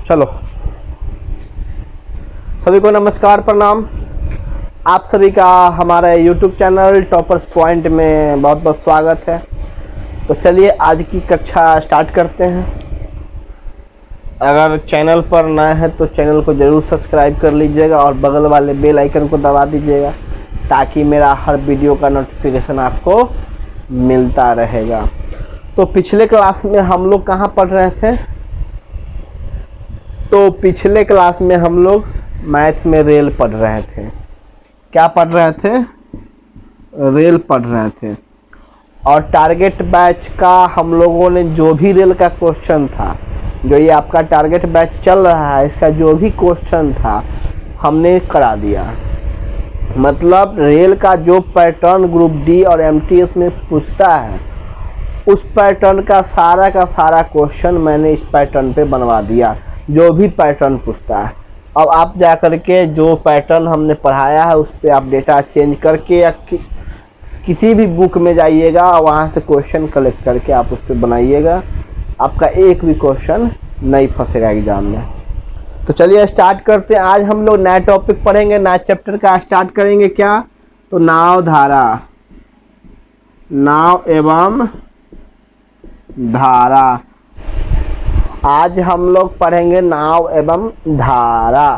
चलो, सभी को नमस्कार, प्रणाम। आप सभी का हमारे YouTube चैनल टॉपर्स पॉइंट में बहुत बहुत स्वागत है। तो चलिए आज की कक्षा स्टार्ट करते हैं। अगर चैनल पर नए हैं तो चैनल को ज़रूर सब्सक्राइब कर लीजिएगा और बगल वाले बेल आइकन को दबा दीजिएगा ताकि मेरा हर वीडियो का नोटिफिकेशन आपको मिलता रहेगा। तो पिछले क्लास में हम लोग कहाँ पढ़ रहे थे? तो पिछले क्लास में हम लोग मैथ्स में रेल पढ़ रहे थे। क्या पढ़ रहे थे? रेल पढ़ रहे थे। और टारगेट बैच का हम लोगों ने जो भी रेल का क्वेश्चन था, जो ये आपका टारगेट बैच चल रहा है, इसका जो भी क्वेश्चन था हमने करा दिया। मतलब रेल का जो पैटर्न ग्रुप डी और एमटीएस में पूछता है, उस पैटर्न का सारा क्वेश्चन मैंने इस पैटर्न पे बनवा दिया, जो भी पैटर्न पूछता है। अब आप जा कर के जो पैटर्न हमने पढ़ाया है उस पर आप डेटा चेंज करके या किसी भी बुक में जाइएगा, वहाँ से क्वेश्चन कलेक्ट करके आप उस पर बनाइएगा। आपका एक भी क्वेश्चन नहीं फंसेगा एग्जाम में। तो चलिए स्टार्ट करते हैं। आज हम लोग नया टॉपिक पढ़ेंगे, नया चैप्टर का स्टार्ट करेंगे। क्या? तो नाव धारा, नाव एवं धारा। आज हम लोग पढ़ेंगे नाव एवं धारा।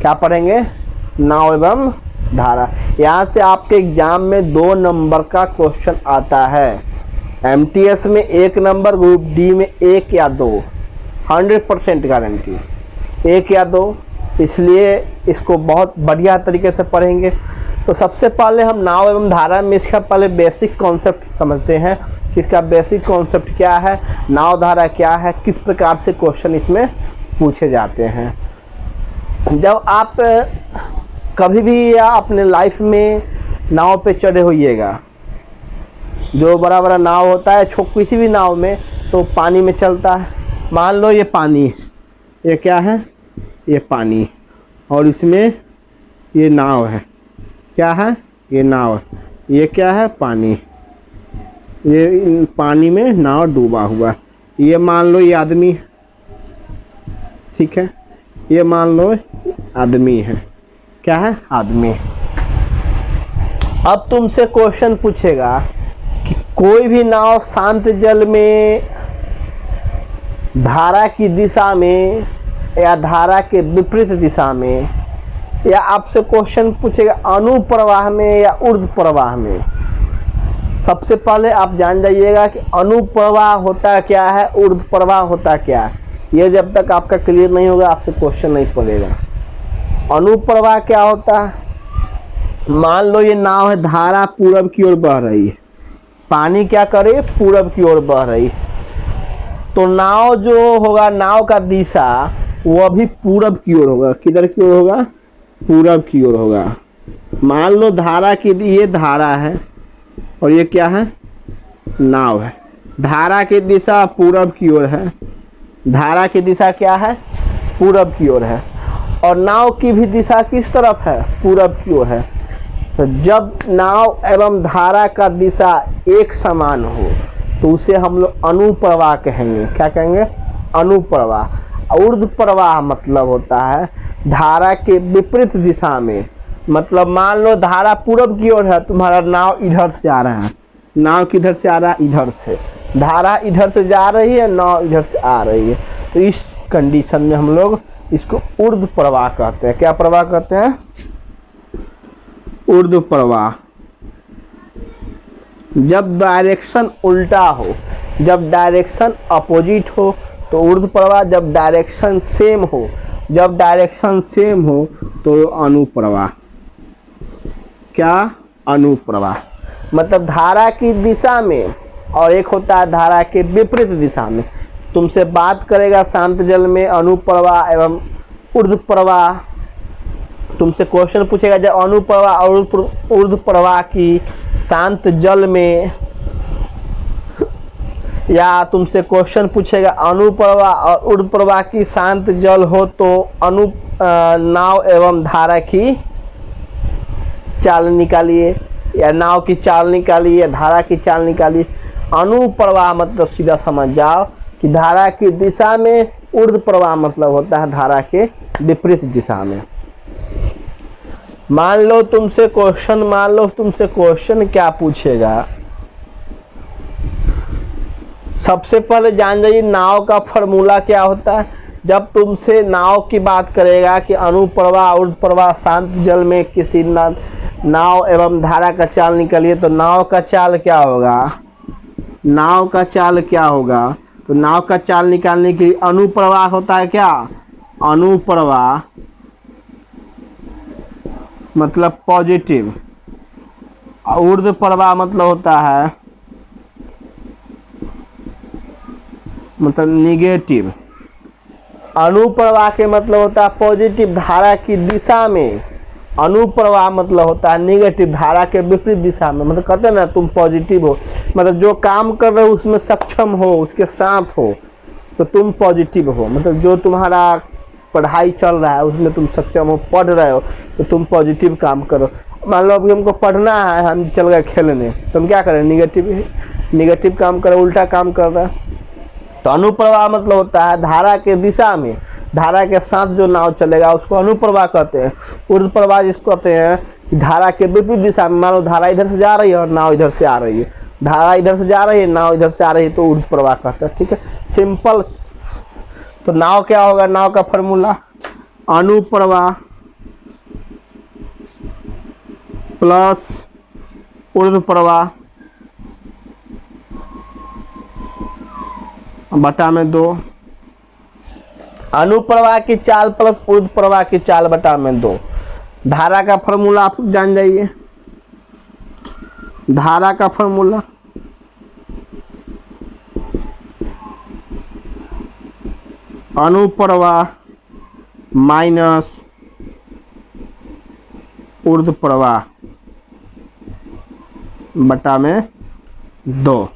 क्या पढ़ेंगे? नाव एवं धारा। यहाँ से आपके एग्जाम में 2 नंबर का क्वेश्चन आता है। एमटीएस में 1 नंबर, ग्रुप डी में 1 या 2, 100% गारंटी 1 या 2। इसलिए इसको बहुत बढ़िया तरीके से पढ़ेंगे। तो सबसे पहले हम नाव एवं धारा में इसका पहले बेसिक कॉन्सेप्ट समझते हैं कि इसका बेसिक कॉन्सेप्ट क्या है, नाव धारा क्या है, किस प्रकार से क्वेश्चन इसमें पूछे जाते हैं। जब आप कभी भी या अपने लाइफ में नाव पे चढ़े होइएगा, जो बड़ा बड़ा नाव होता है, किसी भी नाव में तो पानी में चलता है। मान लो ये पानी, ये क्या है? ये पानी, और इसमें ये नाव है। क्या है? ये नाव। ये क्या है? पानी। ये पानी में नाव डूबा हुआ। ये मान लो ये आदमी, ठीक है, ये मान लो आदमी है। क्या है? आदमी। अब तुमसे क्वेश्चन पूछेगा कि कोई भी नाव शांत जल में धारा की दिशा में या धारा के विपरीत दिशा में, या आपसे क्वेश्चन पूछेगा अनुप्रवाह में या ऊर्ध्व प्रवाह में। सबसे पहले आप जान जाइएगा कि अनुप्रवाह होता क्या है, ऊर्ध्व प्रवाह होता क्या है। ये जब तक आपका क्लियर नहीं होगा आपसे क्वेश्चन नहीं पड़ेगा। अनुप्रवाह क्या होता है? मान लो ये नाव है, धारा पूरब की ओर बह रही है, पानी क्या करे? पूरब की ओर बह रही है। तो नाव जो होगा, नाव का दिशा वो भी पूरब की ओर होगा। किधर की ओर होगा? पूरब की ओर होगा। मान लो धारा की, ये धारा है और ये क्या है? नाव है। धारा की दिशा पूरब की ओर है। धारा की दिशा क्या है? पूरब की ओर है। और नाव की भी दिशा किस तरफ है? पूरब की ओर है। तो जब नाव एवं धारा का दिशा एक समान हो तो उसे हम लोग अनुप्रवाह कहेंगे। क्या कहेंगे? अनुप्रवाह। ऊर्ध्व प्रवाह मतलब होता है धारा के विपरीत दिशा में। मतलब मान लो धारा पूरब की ओर है, तुम्हारा नाव इधर से आ रहा है। नाव किधर से आ रहा है? इधर से। धारा इधर से जा रही है, नाव इधर से आ रही है। तो इस कंडीशन में हम लोग इसको ऊर्ध्व प्रवाह कहते हैं। क्या प्रवाह कहते हैं? ऊर्ध्व प्रवाह। जब डायरेक्शन उल्टा हो, जब डायरेक्शन अपोजिट हो तो ऊर्ध्व प्रवाह। जब डायरेक्शन सेम हो, जब डायरेक्शन सेम हो तो अनुप्रवाह। क्या? अनुप्रवाह। मतलब धारा की दिशा में, और एक होता है धारा के विपरीत दिशा में। तुमसे बात करेगा शांत जल में अनुप्रवाह एवं ऊर्ध्व प्रवाह। तुमसे क्वेश्चन पूछेगा जब अनुप्रवाह और ऊर्ध्व प्रवाह की शांत जल में, या तुमसे क्वेश्चन पूछेगा अनुप्रवाह और ऊर्ध्व प्रवाह की शांत जल हो तो नाव एवं धारा की चाल निकालिए, या नाव की चाल निकालिए, या धारा की चाल निकालिए। अनुप्रवाह मतलब सीधा समझ जाओ कि धारा की दिशा में ऊर्ध्व प्रवाह मतलब होता है धारा के विपरीत दिशा में। मान लो तुमसे क्वेश्चन क्या पूछेगा, सबसे पहले जान जाइए नाव का फॉर्मूला क्या होता है। जब तुमसे नाव की बात करेगा कि अनुप्रवाह ऊर्ध्व प्रवाह शांत जल में किसी नाव एवं धारा का चाल निकलिए, तो नाव का चाल क्या होगा, तो नाव का चाल निकालने के लिए अनुप्रवाह होता है क्या, अनुप्रवाह मतलब पॉजिटिव, ऊर्ध्व प्रवाह मतलब होता है मतलब निगेटिव। अनुप्रवाह के मतलब होता है पॉजिटिव धारा की दिशा में, अनुप्रवाह मतलब होता है निगेटिव धारा के विपरीत दिशा में। मतलब कहते हैं ना तुम पॉजिटिव हो, मतलब जो काम कर रहे हो उसमें सक्षम हो, उसके साथ हो, तो तुम पॉजिटिव हो। मतलब जो तुम्हारा पढ़ाई चल रहा है उसमें तुम सक्षम हो, पढ़ रहे हो, तो तुम पॉजिटिव काम करो। मान लो अभी हमको पढ़ना है, हम चल गए खेलने, तो हम क्या करें, निगेटिव काम करें, उल्टा काम कर रहे हैं। तो अनुप्रवाह मतलब होता है धारा के दिशा में, धारा के साथ जो नाव चलेगा उसको अनुप्रवाह कहते हैं। ऊर्ध्व प्रवाह जिसको कहते हैं कि धारा के विपरीत दिशा में, मान लो धारा इधर से जा रही है और नाव इधर से आ रही है, धारा इधर से जा रही है, नाव इधर से आ रही है, तो ऊर्ध्व प्रवाह कहते हैं। ठीक है, सिंपल। तो नाव क्या होगा, नाव का फॉर्मूला अनुप्रवाह प्लस ऊर्ध्व प्रवाह बटा में 2, अनुप्रवाह की चाल प्लस ऊर्ध्व प्रवाह की चाल बटा में 2। धारा का फॉर्मूला आप जान जाइए, धारा का फॉर्मूला अनुप्रवाह माइनस ऊर्ध्व प्रवाह बटा में 2।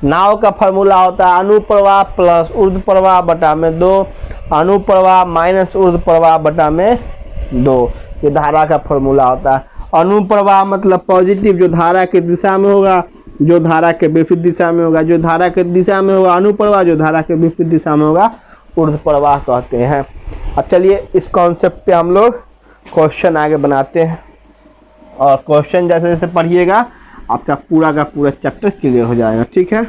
नाव का फॉर्मूला होता है अनुप्रवाह प्लस ऊर्ध्व प्रवाह बटा में 2, अनुप्रवाह माइनस ऊर्ध्व प्रवाह बटा में 2। ये धारा का फॉर्मूला होता है। अनुप्रवाह मतलब पॉजिटिव, जो धारा के दिशा में होगा, जो धारा के विपरीत दिशा में होगा, जो धारा के दिशा में होगा अनुप्रवाह, जो धारा के विपरीत दिशा में होगा ऊर्ध्व प्रवाह कहते हैं। अब चलिए इस कॉन्सेप्ट पे हम लोग क्वेश्चन आगे बनाते हैं, और क्वेश्चन जैसे जैसे पढ़िएगा आपका पूरा का पूरा चैप्टर क्लियर हो जाएगा। ठीक है,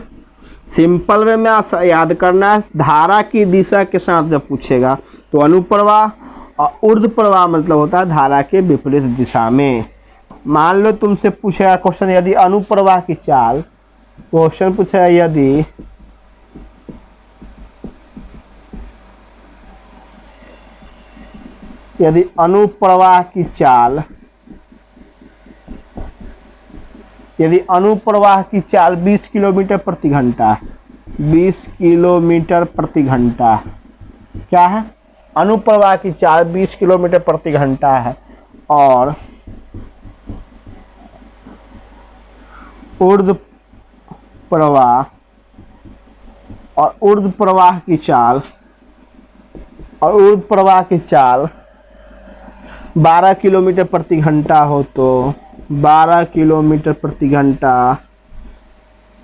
सिंपल वे में याद करना है, धारा की दिशा के साथ जब पूछेगा तो अनुप्रवाह, और ऊर्ध्व प्रवाह मतलब होता है धारा के विपरीत दिशा में। मान लो तुमसे पूछेगा क्वेश्चन, यदि अनुप्रवाह की चाल, क्वेश्चन पूछेगा यदि अनुप्रवाह की चाल, यदि अनुप्रवाह की चाल 20 किलोमीटर प्रति घंटा, 20 किलोमीटर प्रति घंटा क्या है, अनुप्रवाह की चाल 20 किलोमीटर प्रति घंटा है, और ऊर्ध्व प्रवाह और ऊर्ध्व प्रवाह की चाल 12 किलोमीटर प्रति घंटा हो, तो 12 किलोमीटर प्रति घंटा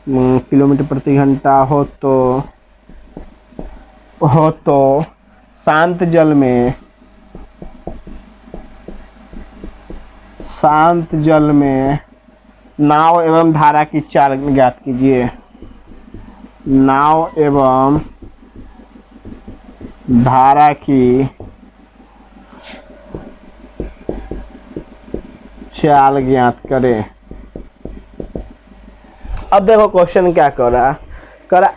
प्रति घंटा हो तो शांत जल में नाव एवं धारा की चाल ज्ञात कीजिए। नाव एवं धारा की चाल ज्ञात करें। अब देखो क्वेश्चन क्या कर रहा है,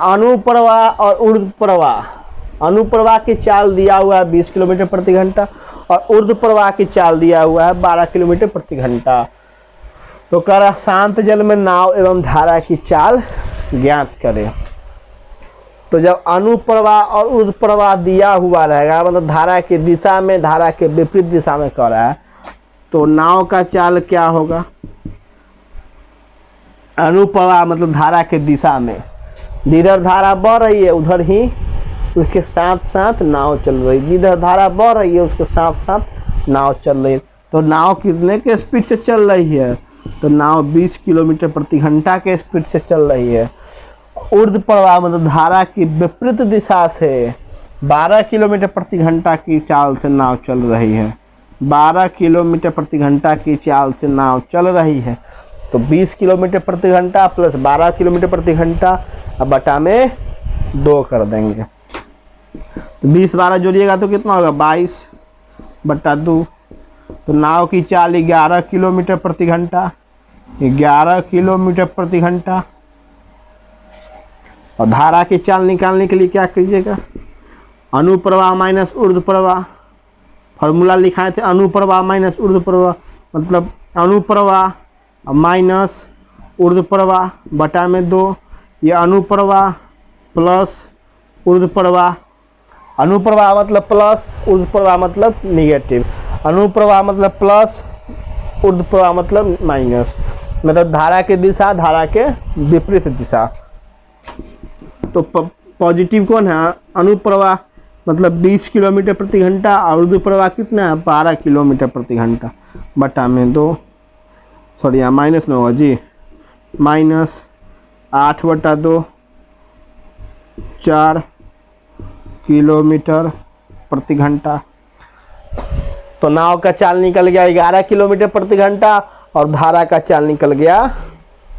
अनुप्रवाह और ऊर्ध्व प्रवाह। अनुप्रवाह की चाल दिया हुआ है 20 किलोमीटर प्रति घंटा, और ऊर्ध्व प्रवाह की चाल दिया हुआ है 12 किलोमीटर प्रति घंटा। तो कह रहा शांत जल में नाव एवं धारा की चाल ज्ञात करें। तो जब अनुप्रवाह और ऊर्ध्व प्रवाह दिया हुआ रहेगा, मतलब धारा की दिशा में, धारा के विपरीत दिशा में कह रहा है, तो नाव का चाल क्या होगा, अनुप्रवाह मतलब धारा के दिशा में, जिधर धारा बह रही है उधर ही उसके साथ साथ नाव चल रही है, जिधर धारा बह रही है उसके साथ साथ नाव चल रही है। तो नाव कितने के स्पीड से चल रही है, तो नाव 20 किलोमीटर प्रति घंटा के स्पीड से चल रही है। ऊर्ध्व प्रवाह मतलब धारा की विपरीत दिशा से 12 किलोमीटर प्रति घंटा की चाल से नाव चल रही है। 12 किलोमीटर प्रति घंटा की चाल से नाव चल रही है, तो 20 किलोमीटर प्रति घंटा प्लस 12 किलोमीटर प्रति घंटा अब बटा में 2 कर देंगे। तो 20-12 जोड़िएगा तो कितना होगा 22/2। तो नाव की चाल 11 किलोमीटर प्रति घंटा, 11 किलोमीटर प्रति घंटा। और धारा की चाल निकालने के लिए क्या कीजिएगा, अनुप्रवाह माइनस ऊर्ध्व प्रवाह, फॉर्मूला लिखाए थे अनुप्रवाह माइनस ऊर्ध्व प्रवाह, मतलब अनुप्रवाह माइनस ऊर्ध्व प्रवाह बटा में 2। ये अनुप्रवाह प्लस ऊर्ध्व प्रवाह, अनुप्रवाह मतलब प्लस, ऊर्ध्व प्रवाह मतलब निगेटिव, अनुप्रवाह मतलब प्लस, ऊर्ध्व प्रवाह मतलब माइनस, मतलब धारा की दिशा धारा के विपरीत दिशा। तो पॉजिटिव कौन है, अनुप्रवाह मतलब 20 किलोमीटर प्रति घंटा और ऊर्ध्व प्रवाह कितना है 12 किलोमीटर प्रति घंटा बटा में 2, सॉरी यहाँ माइनस में होगा जी, माइनस 8/2, 4 किलोमीटर प्रति घंटा। तो नाव का चाल निकल गया 11 किलोमीटर प्रति घंटा और धारा का चाल निकल गया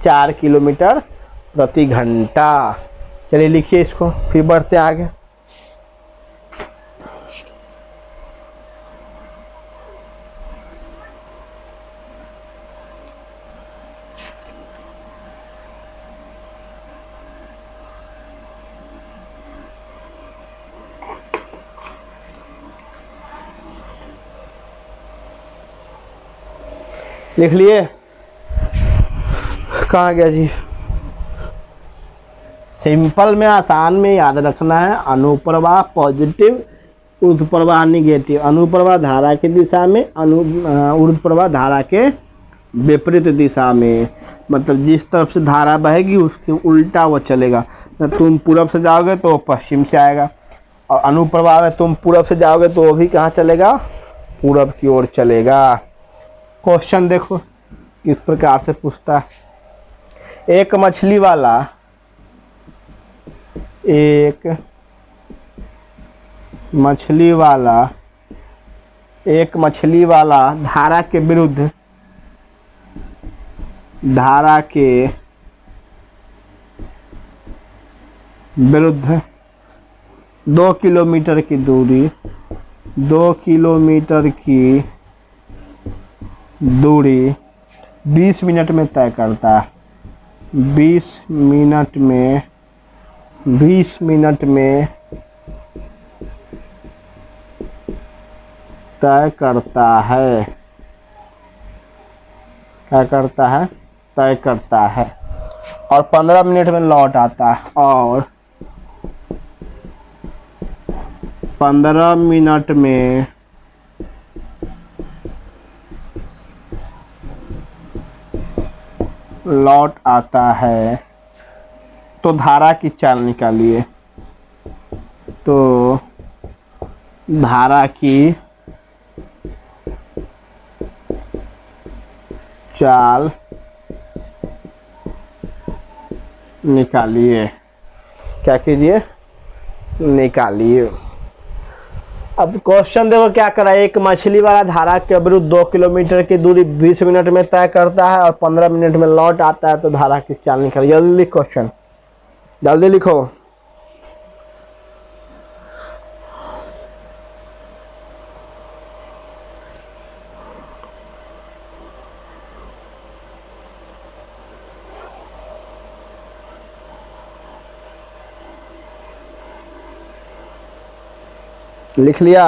4 किलोमीटर प्रति घंटा। चलिए लिखिए इसको, फिर बढ़ते आगे। लिख लिए, कहाँ गया जी, सिंपल में आसान में याद रखना है, अनुप्रवाह पॉजिटिव, ऊर्ध्व प्रवाह निगेटिव। अनुप्रवाह धारा की दिशा में, ऊर्ध्व प्रवाह धारा के विपरीत दिशा में, मतलब जिस तरफ से धारा बहेगी उसके उल्टा वो चलेगा। तुम पूरब से जाओगे तो पश्चिम से आएगा, और अनुप्रवाह में तुम पूरब से जाओगे तो वो भी कहाँ चलेगा, पूरब की ओर चलेगा। क्वेश्चन देखो किस प्रकार से पूछता है, एक मछली वाला धारा के विरुद्ध 2 किलोमीटर की दूरी 20 मिनट में तय करता है। 20 मिनट में तय करता है, क्या करता है, तय करता है, और 15 मिनट में लौट आता है, और 15 मिनट में लौट आता है। तो धारा की चाल निकालिए। तो धारा की चाल निकालिए, क्या कीजिए, निकालिए। अब क्वेश्चन देखो क्या करा, एक मछली वाला धारा के विरुद्ध 2 किलोमीटर की दूरी 20 मिनट में तय करता है और 15 मिनट में लौट आता है, तो धारा की चाल निकालिए। जल्दी लिख क्वेश्चन, जल्दी लिखो। लिख लिया,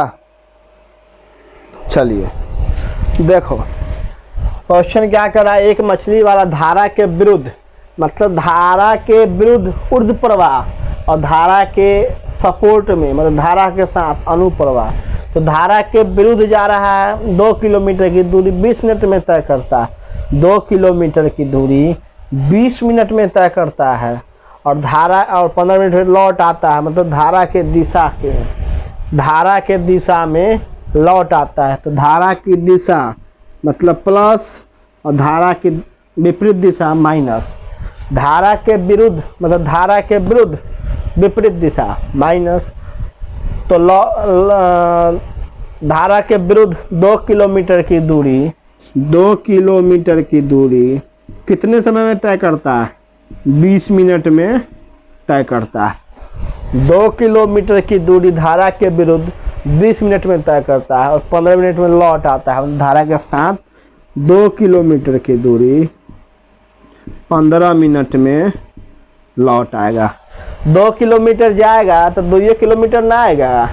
चलिए देखो क्वेश्चन क्या कर रहा है, एक मछली वाला धारा के विरुद्ध, मतलब धारा के विरुद्ध ऊर्ध्व प्रवाह और धारा के सपोर्ट में, मतलब धारा के साथ अनुप्रवाह, तो धारा के विरुद्ध जा रहा है। 2 किलोमीटर की दूरी 20 मिनट में तय करता है। 2 किलोमीटर की दूरी 20 मिनट में तय करता है और धारा और 15 मिनट में लौट आता है, मतलब धारा के दिशा में लौट आता है। तो धारा की दिशा मतलब प्लस और धारा की विपरीत दिशा माइनस। धारा के विरुद्ध, मतलब धारा के विरुद्ध विपरीत दिशा माइनस, तो धारा के विरुद्ध 2 किलोमीटर की दूरी, 2 किलोमीटर की दूरी कितने समय में तय करता है? 20 मिनट में तय करता है। 2 किलोमीटर की दूरी धारा के विरुद्ध 20 मिनट में तय करता है और 15 मिनट में लौट आता है। धारा के साथ 2 किलोमीटर की दूरी 15 मिनट में लौट आएगा। 2 किलोमीटर जाएगा तो 2 किलोमीटर ना आएगा।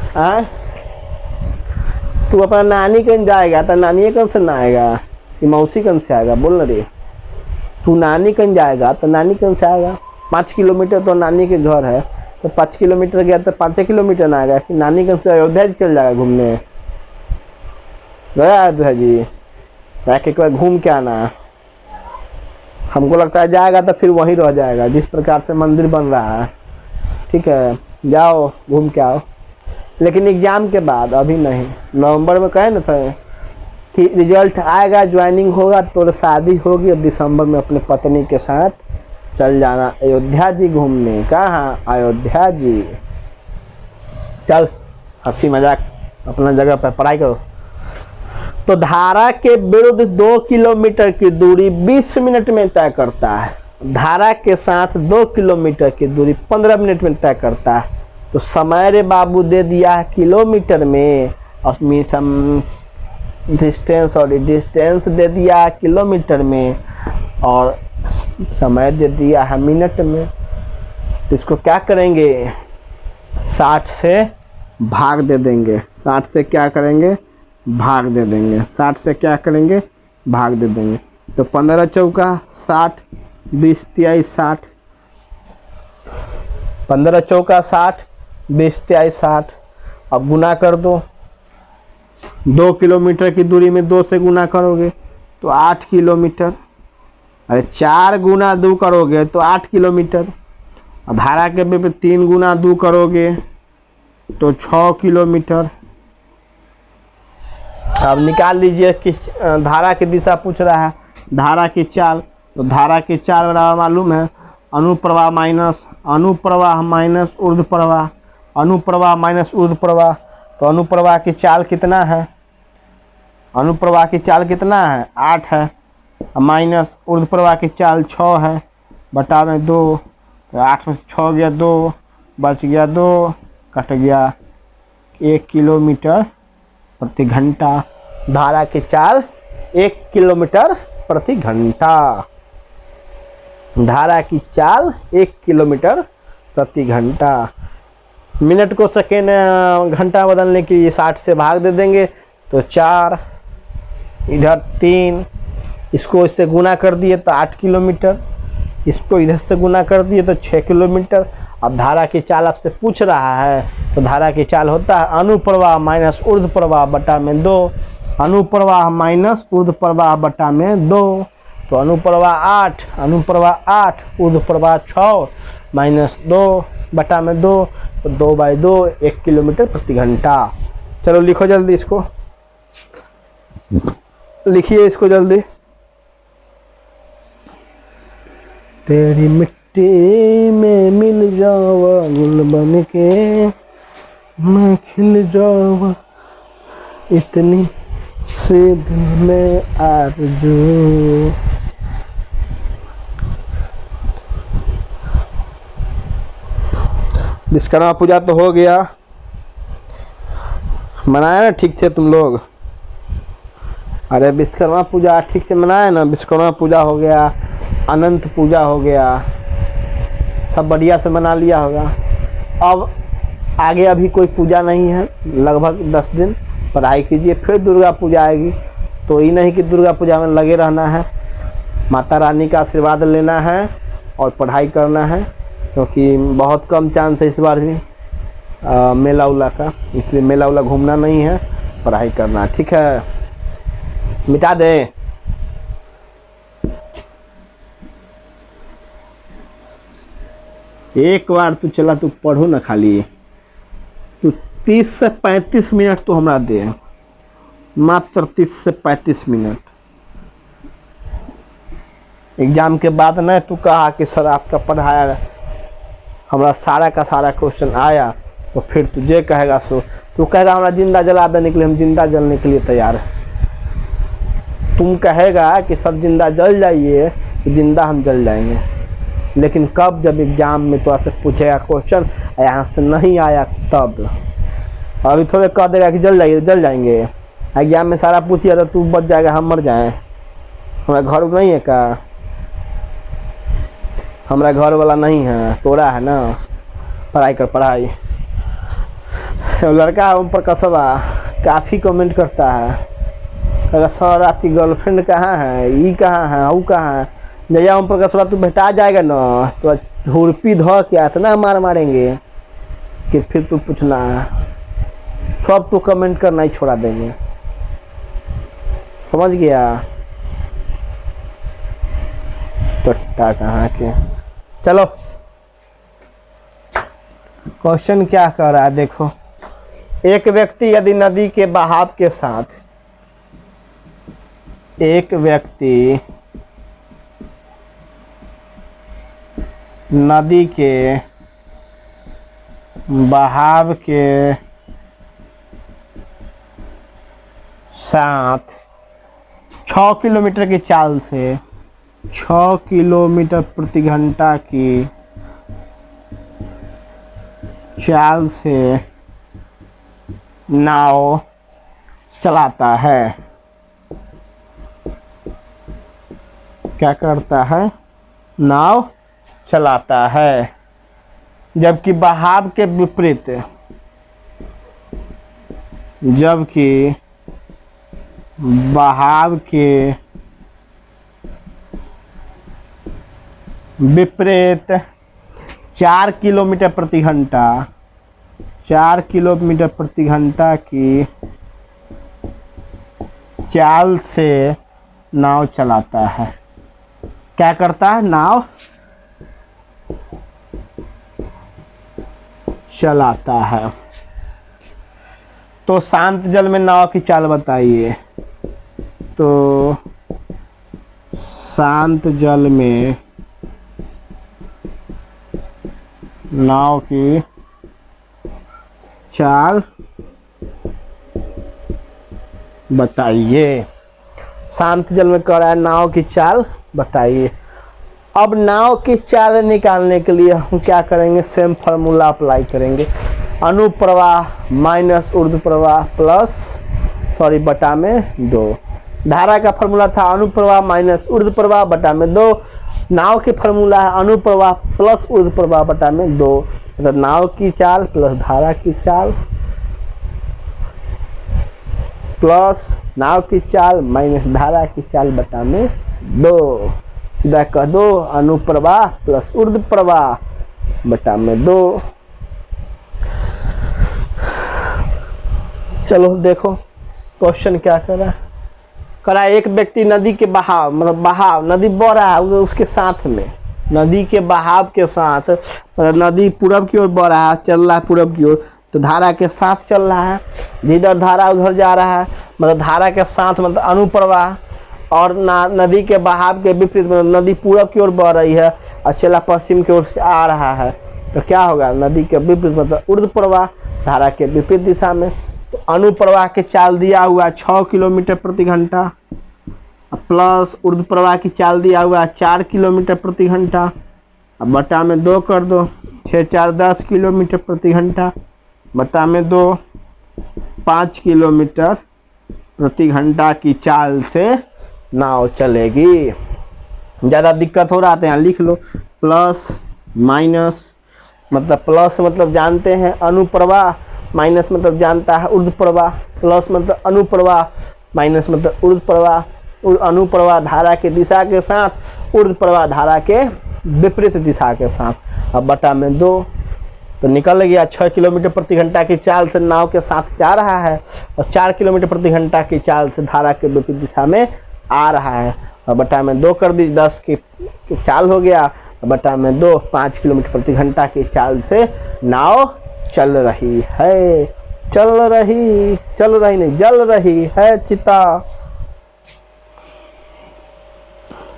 तू अपना नानी कन जाएगा तो नानी कन से ना आएगा कि मौसी कन से आएगा? बोल ना रे। तू नानी कन जाएगा तो नानी कन से आएगा। 5 किलोमीटर तो नानी के घर है, तो 5 किलोमीटर गया तो 5 किलोमीटर ना आएगा कि नानी कन से अयोध्या चल जाएगा घूमने। गया अयोध्या जी, एक बार घूम के आना। हमको लगता है जाएगा तो फिर वहीं रह जाएगा, जिस प्रकार से मंदिर बन रहा है। ठीक है, जाओ घूम के आओ, लेकिन एग्जाम के बाद, अभी नहीं। नवंबर में कहे ना था कि रिजल्ट आएगा, ज्वाइनिंग होगा तो शादी होगी और दिसंबर में अपने पत्नी के साथ चल जाना अयोध्या जी घूमने। कहाँ? अयोध्या जी। चल हंसी मजाक अपना जगह पर, पढ़ाई करो। तो धारा के विरुद्ध 2 किलोमीटर की दूरी 20 मिनट में तय करता है, धारा के साथ 2 किलोमीटर की दूरी 15 मिनट में तय करता है। तो समय रे बाबू दे दिया है किलोमीटर में और डिस्टेंस, और डिस्टेंस दे दिया है किलोमीटर में और समय दे दिया है मिनट में। तो इसको क्या करेंगे? 60 से भाग दे देंगे। 60 से क्या करेंगे? भाग दे देंगे। 60 से क्या करेंगे? भाग दे देंगे। तो 15 चौका 60, 20 23 60, 15 चौका 60, 20 23 60। अब गुना कर दो, 2 किलोमीटर की दूरी में 2 से गुना करोगे तो 8 किलोमीटर। अरे 4 गुना 2 करोगे तो 8 किलोमीटर। अब धारा के पे 3 गुना 2 करोगे तो 6 किलोमीटर। अब निकाल लीजिए किस धारा की दिशा पूछ रहा है, धारा की चाल। तो धारा की चाल बराबर मालूम है अनुप्रवाह माइनस ऊर्ध्व प्रवाह, अनुप्रवाह माइनस ऊर्ध्व प्रवाह। तो अनुप्रवाह की चाल कितना है? अनुप्रवाह की चाल कितना है? 8 है, माइनस ऊर्ध्व प्रवाह की चाल 6 है, बटा में 2। तो 8 में से 6 गया 2, बच गया 2, कट गया 1 किलोमीटर प्रति घंटा। धारा की चाल 1 किलोमीटर प्रति घंटा। धारा की चाल 1 किलोमीटर प्रति घंटा। मिनट को सेकेंड घंटा बदलने के लिए 60 से भाग दे देंगे तो 4, इधर 3, इसको इससे गुना कर दिए तो 8 किलोमीटर, इसको इधर से गुना कर दिए तो 6 किलोमीटर। अब धारा की चाल आपसे पूछ रहा है, तो धारा की चाल होता है अनुप्रवाह माइनस ऊर्ध्व प्रवाह बटा में 2, अनुप्रवाह माइनस ऊर्ध्व प्रवाह बटा में 2। तो अनुप्रवाह 8, ऊर्ध्व प्रवाह 6 माइनस 2 बटा में 2, तो 2/2 1 किलोमीटर प्रति घंटा। चलो लिखो जल्दी, इसको लिखिए, इसको जल्दी। तेरी मिट्टी में मिल जावा गुल बन के, मैं खिल जावा इतनी से दिल में आरज़ू। विश्वकर्मा पूजा तो हो गया, मनाया ना ठीक से तुम लोग? अरे विश्वकर्मा पूजा ठीक से मनाया ना? विश्वकर्मा पूजा हो गया, अनंत पूजा हो गया, सब बढ़िया से मना लिया होगा। अब आगे अभी कोई पूजा नहीं है, लगभग 10 दिन पढ़ाई कीजिए, फिर दुर्गा पूजा आएगी। तो ये नहीं कि दुर्गा पूजा में लगे रहना है, माता रानी का आशीर्वाद लेना है और पढ़ाई करना है, क्योंकि बहुत कम चांस है इस बार भी मेला उला का, इसलिए मेला उला घूमना नहीं है, पढ़ाई करना। ठीक है, मिटा दे। एक बार तू चला, तू पढ़ो ना, खाली तू 30 से 35 मिनट तो हमरा दे, मात्र 30 से 35 मिनट। एग्जाम के बाद ना तू कहा कि सर आपका पढ़ाया हमारा सारा का सारा क्वेश्चन आया, तो फिर तुझे कहेगा सो तू कहेगा हमारा जिंदा जला देने के लिए, हम जिंदा जलने के लिए तैयार है। तुम कहेगा कि सब जिंदा जल जाइए, तो जिंदा हम जल जाएंगे, लेकिन कब? जब एग्जाम में तो आपसे पूछेगा क्वेश्चन यहाँ से नहीं आया तब। अभी थोड़े कह देगा कि जल जाइए, जल जाएंगे। एग्जाम में सारा पूछिए तो तू बच जाएगा, हम मर जाएं। हमारा घर नहीं है का? हमारा घर वाला नहीं है, तोरा है ना। पढ़ाई कर पढ़ाई। लड़का उन पर कसबा काफ़ी कमेंट करता है, अगर सर आपकी गर्लफ्रेंड कहाँ है, ये कहाँ है, वो कहाँ है। जया उन पर कसबा तू भेटा जाएगा ना तो हुरपी धो के इतना मार मारेंगे कि फिर तू पूछना सब तू कमेंट करना ही छोड़ा देंगे। समझ गया? टट्टा कहाँ के। चलो क्वेश्चन क्या कर रहा है देखो। एक व्यक्ति यदि नदी के बहाव के साथ, एक व्यक्ति नदी के बहाव के साथ 6 किलोमीटर की चाल से 6 किलोमीटर प्रति घंटा की चाल से नाव चलाता है। क्या करता है? नाव चलाता है। जबकि बहाव के विपरीत, जबकि बहाव के विपरीत 4 किलोमीटर प्रति घंटा, 4 किलोमीटर प्रति घंटा की चाल से नाव चलाता है। क्या करता है? नाव चलाता है। तो शांत जल में नाव की चाल बताइए। तो शांत जल में नाव की चाल बताइए। शांत जल में कह रहा है नाव की चाल बताइए। अब नाव की चाल निकालने के लिए हम क्या करेंगे? सेम फार्मूला अप्लाई करेंगे। अनुप्रवाह माइनस ऊर्ध्व प्रवाह प्लस बटा में 2। धारा का फार्मूला था अनुप्रवाह माइनस ऊर्ध्व प्रवाह बटा में 2। नाव की फार्मूला है अनुप्रवाह प्लस ऊर्ध्व प्रवाह बटा में 2। मतलब नाव की चाल प्लस धारा की चाल प्लस नाव की चाल माइनस धारा की चाल बटा में 2। सीधा कह दो अनुप्रवाह प्लस ऊर्ध्व प्रवाह बटा में 2। चलो देखो क्वेश्चन क्या कर रहा है। करा एक व्यक्ति नदी के बहाव, मतलब बहाव नदी बह रहा है उसके साथ में, नदी के बहाव के साथ, मतलब नदी पूरब की ओर बह रहा है, चल रहा है पूरब की ओर, तो धारा के साथ चल रहा है। जिधर धारा उधर जा रहा है, मतलब धारा के साथ मतलब अनुप्रवाह। और नदी के बहाव के विपरीत, मतलब नदी पूरब की ओर बह रही है और चला पश्चिम की ओर से आ रहा है, तो क्या होगा? नदी के विपरीत मतलब ऊर्ध्व प्रवाह, धारा के विपरीत दिशा में। तो अनुप्रवाह के चाल दिया हुआ 6 किलोमीटर प्रति घंटा प्लस ऊर्ध्व प्रवाह की चाल दिया हुआ 4 किलोमीटर प्रति घंटा। अब बटा में 2 कर दो, 6 4 10 किलोमीटर प्रति घंटा बटा में 2, 5 किलोमीटर प्रति घंटा की चाल से नाव चलेगी। ज़्यादा दिक्कत हो रहा है यहाँ लिख लो। प्लस माइनस, मतलब प्लस मतलब जानते हैं अनुप्रवाह, माइनस मतलब जानता है ऊर्ध्व प्रवाह, प्लस मतलब अनुप्रवाह, माइनस मतलब ऊर्ध्व प्रवाह। अनुप्रवाह धारा के दिशा के साथ, ऊर्ध्व प्रवाह धारा के विपरीत दिशा के साथ। अब बटा में 2, तो निकल गया 6 किलोमीटर प्रति घंटा की चाल से नाव के साथ जा रहा है और 4 किलोमीटर प्रति घंटा की चाल से धारा के विपरीत दिशा में आ रहा है। और बटा में 2 कर दी, 10 की चाल हो गया, बटा में 2, 5 किलोमीटर प्रति घंटा की चाल से नाव चल रही है, चल रही नहीं जल रही है चिता।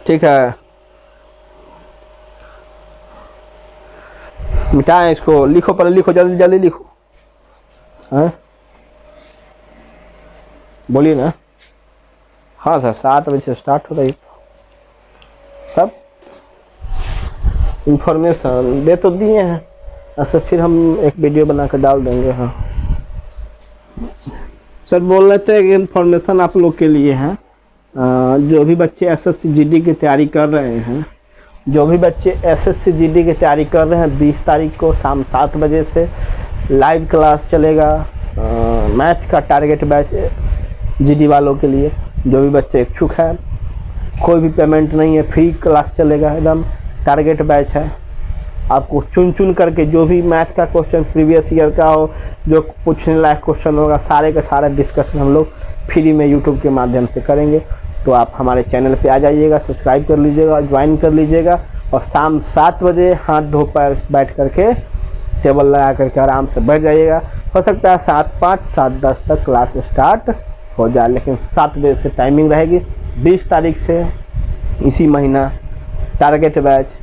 ठीक है, मिटाएं इसको, लिखो पहले, लिखो जल्दी जल्दी लिखो। हाँ बोलिए ना। हाँ सर 7 बजे से स्टार्ट हो रही, तब इंफॉर्मेशन दे तो दिए हैं, ऐसे फिर हम एक वीडियो बनाकर डाल देंगे। हाँ सर बोल रहे थे कि इंफॉर्मेशन आप लोग के लिए है, जो भी बच्चे एसएससी जीडी की तैयारी कर रहे हैं, जो भी बच्चे एसएससी जीडी की तैयारी कर रहे हैं, 20 तारीख को शाम 7 बजे से लाइव क्लास चलेगा। मैथ का टारगेट बैच जीडी वालों के लिए, जो भी बच्चे इच्छुक है, कोई भी पेमेंट नहीं है, फ्री क्लास चलेगा, एकदम टारगेट बैच है। आपको चुन चुन करके जो भी मैथ का क्वेश्चन प्रीवियस ईयर का हो, जो पूछने लायक क्वेश्चन होगा, सारे का सारा डिस्कशन हम लोग फ्री में यूट्यूब के माध्यम से करेंगे। तो आप हमारे चैनल पे आ जाइएगा, सब्सक्राइब कर लीजिएगा, ज्वाइन कर लीजिएगा, और शाम 7 बजे हाथ धो पर बैठ करके टेबल लगा करके आराम से बैठ जाइएगा। हो सकता है 7:05 7:10 तक क्लास स्टार्ट हो जाए, लेकिन 7 बजे से टाइमिंग रहेगी। 20 तारीख से इसी महीना टारगेट बैच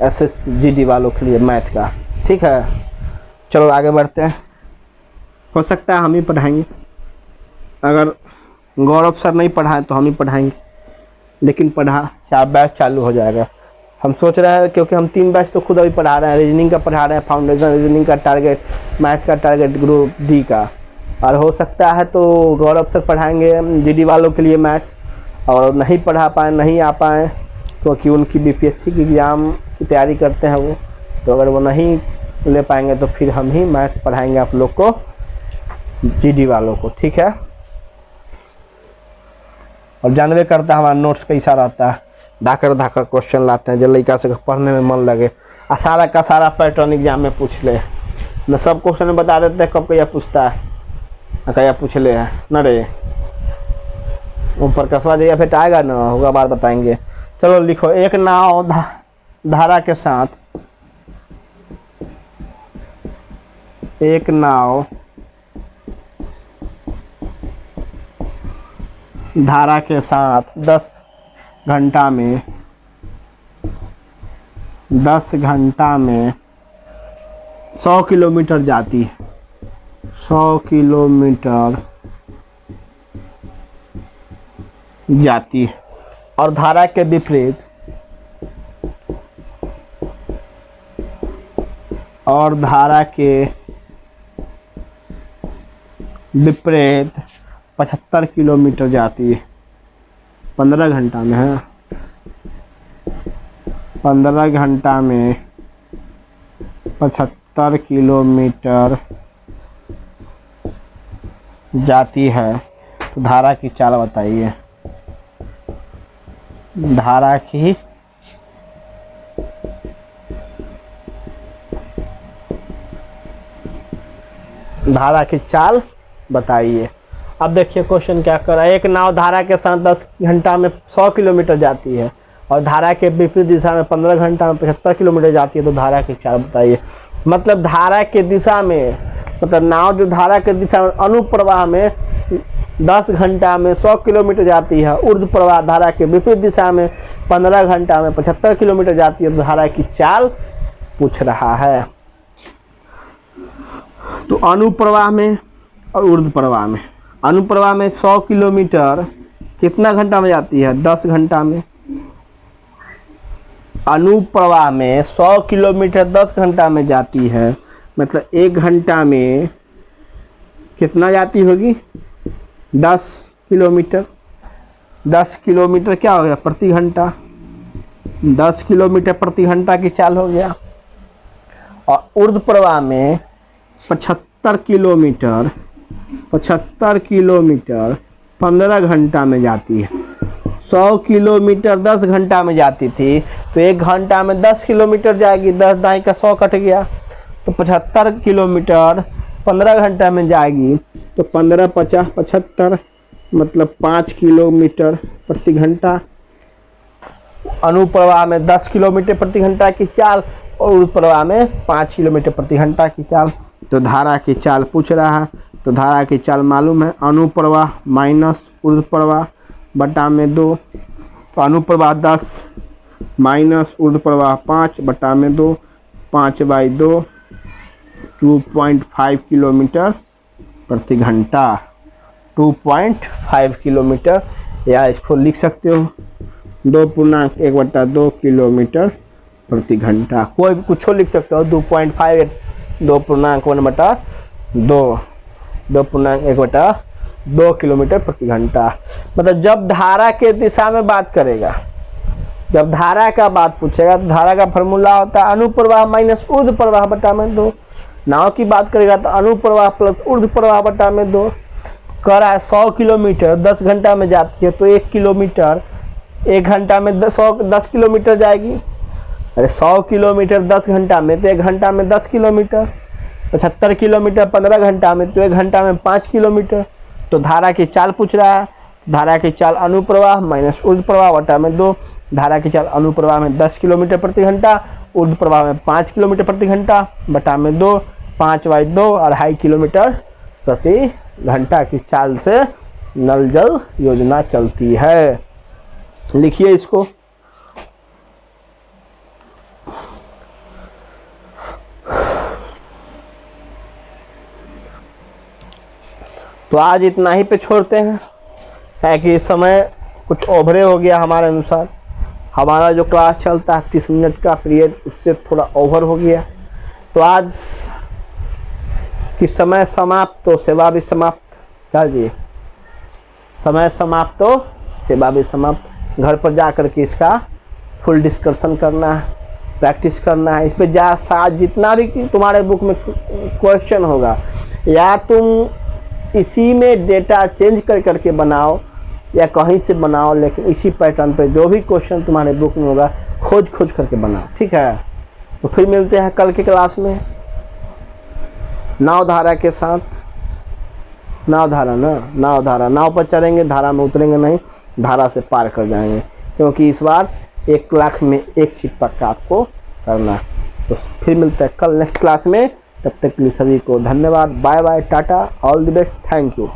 एसएसजीडी वालों के लिए मैथ का, ठीक है। चलो आगे बढ़ते हैं। हो सकता है हम ही पढ़ाएंगे, अगर गौरव सर नहीं पढ़ाएं तो हम ही पढ़ाएंगे, लेकिन बैच चालू हो जाएगा। हम सोच रहे हैं, क्योंकि हम 3 बैच तो खुद अभी पढ़ा रहे हैं, रीजनिंग का पढ़ा रहे हैं, फाउंडेशन रीजनिंग का टारगेट, मैथ का टारगेट ग्रुप डी का, और हो सकता है तो गौरव सर पढ़ाएंगे जीडी वालों के लिए मैथ, और नहीं पढ़ा पाए, नहीं आ पाए, क्योंकि उनकी बीपीएससी की एग्ज़ाम की तैयारी करते हैं वो, तो अगर वो नहीं ले पाएंगे तो फिर हम ही मैथ पढ़ाएंगे आप लोग को, जीडी वालों को, ठीक है। और जानवे करता है हमारा नोट्स कैसा रहता है, धाकर धाकर क्वेश्चन लाते हैं, जो लड़का से पढ़ने में मन लगे, आ सारा का सारा पैटर्न एग्जाम में पूछ ले न, सब क्वेश्चन में बता देते हैं कब क्या पूछता है, क्या पूछ ले है न रे, ऊपर कसवा दिया फिर आएगा ना, होगा बात बताएंगे। चलो लिखो, एक नाव धारा के साथ, एक नाव धारा के साथ 10 घंटा में 100 किलोमीटर जाती है, 100 किलोमीटर जाती है, और धारा के विपरीत, और धारा के विपरीत 75 किलोमीटर जाती है, 15 घंटा में है, 15 घंटा में 75 किलोमीटर जाती है, तो धारा की चाल बताइए। धारा की चाल बताइए। अब देखिए क्वेश्चन क्या कर रहा है, एक नाव धारा के साथ 10 घंटा में 100 किलोमीटर जाती है, और धारा के विपरीत दिशा में 15 घंटा में 75 किलोमीटर जाती है, तो धारा की चाल बताइए। मतलब धारा के दिशा में, मतलब नाव जो धारा के दिशा में अनुप्रवाह में 10 घंटा में 100 किलोमीटर जाती है, ऊर्ध्व प्रवाह धारा के विपरीत दिशा में 15 घंटा में 75 किलोमीटर जाती है, तो धारा की चाल पूछ रहा है। तो अनुप्रवाह में और ऊर्ध्व प्रवाह में, अनुप्रवाह में 100 किलोमीटर कितना घंटा में जाती है, 10 घंटा में। अनुप्रवाह में 100 किलोमीटर 10 घंटा में जाती है, मतलब 1 घंटा में कितना जाती होगी, 10 किलोमीटर। 10 किलोमीटर क्या हो गया, प्रति घंटा, 10 किलोमीटर प्रति घंटा की चाल हो गया। और ऊर्ध्व प्रवाह में 75 किलोमीटर 15 घंटा में जाती है। 100 किलोमीटर 10 घंटा में जाती थी, तो 1 घंटा में 10 किलोमीटर जाएगी, 10 दाई का 100 कट गया, तो 75 किलोमीटर 15 घंटा में जाएगी, तो 15 50 75, मतलब 5 किलोमीटर प्रति घंटा। अनुप्रवाह में 10 किलोमीटर प्रति घंटा की चाल, और ऊर्ध्व प्रवाह में 5 किलोमीटर प्रति घंटा की चाल। तो धारा की चाल पूछ रहा है, तो धारा की चाल मालूम है, अनुप्रवाह माइनस ऊर्ध्व प्रवाह बटा में 2, तो अनुप्रवाह 10 माइनस ऊर्ध्व प्रवाह 5 बटा में 2, 5/2 2.5 किलोमीटर प्रति घंटा, 2.5 किलोमीटर, या इसको लिख सकते हो 2.1/2 किलोमीटर प्रति घंटा, कोई भी कुछ लिख सकते हो। 2.5 2.1/2 2.1/2 किलोमीटर प्रति घंटा। मतलब जब धारा के दिशा में बात करेगा, जब धारा का बात पूछेगा तो धारा का फॉर्मूला होता है अनुप्रवाह माइनस ऊर्ध्व प्रवाह बटा में 2। नाव की बात करेगा तो अनुप्रवाह प्लस ऊर्ध्व प्रवाह बटा में 2। कह रहा है 100 किलोमीटर 10 घंटा में जाती है तो 1 किलोमीटर 1 घंटा में 10 किलोमीटर जाएगी। अरे 100 किलोमीटर 10 घंटा में तो 1 घंटा में 10 किलोमीटर, 75 किलोमीटर 15 घंटा में तो 1 घंटा में 5 किलोमीटर। तो धारा की चाल पूछ रहा है, धारा की चाल अनुप्रवाह माइनस ऊर्ध्व प्रवाह बटा में 2। धारा की चाल अनुप्रवाह में 10 किलोमीटर प्रति घंटा, ऊर्ध्व प्रवाह में 5 किलोमीटर प्रति घंटा बटा में 2, 5/2 2.5 किलोमीटर प्रति घंटा की चाल से नल जल योजना चलती है। लिखिए इसको। तो आज इतना ही पे छोड़ते हैं, है कि समय कुछ ओवरे हो गया हमारे अनुसार। हमारा जो क्लास चलता है 30 मिनट का पीरियड, उससे थोड़ा ओवर हो गया। तो आज कि समय समाप्त तो सेवा भी समाप्त। क्या जी, समय समाप्त तो सेवा भी समाप्त। घर पर जा कर के इसका फुल डिस्कशन करना है, प्रैक्टिस करना है। इस पे जितना भी तुम्हारे बुक में क्वेश्चन होगा, या तुम इसी में डेटा चेंज कर करके बनाओ या कहीं से बनाओ, लेकिन इसी पैटर्न पे जो भी क्वेश्चन तुम्हारे बुक में होगा खोज करके बनाओ। ठीक है, तो फिर मिलते हैं कल की क्लास में नाव धारा के साथ। नाव धारा नाव पर चलेंगे, धारा में उतरेंगे नहीं, धारा से पार कर जाएंगे, क्योंकि इस बार 1 लाख में 1 सीट पक्का आपको करना। तो फिर मिलते हैं कल नेक्स्ट क्लास में। तब तक के लिए सभी को धन्यवाद, bye bye, tata, all the best, thank you.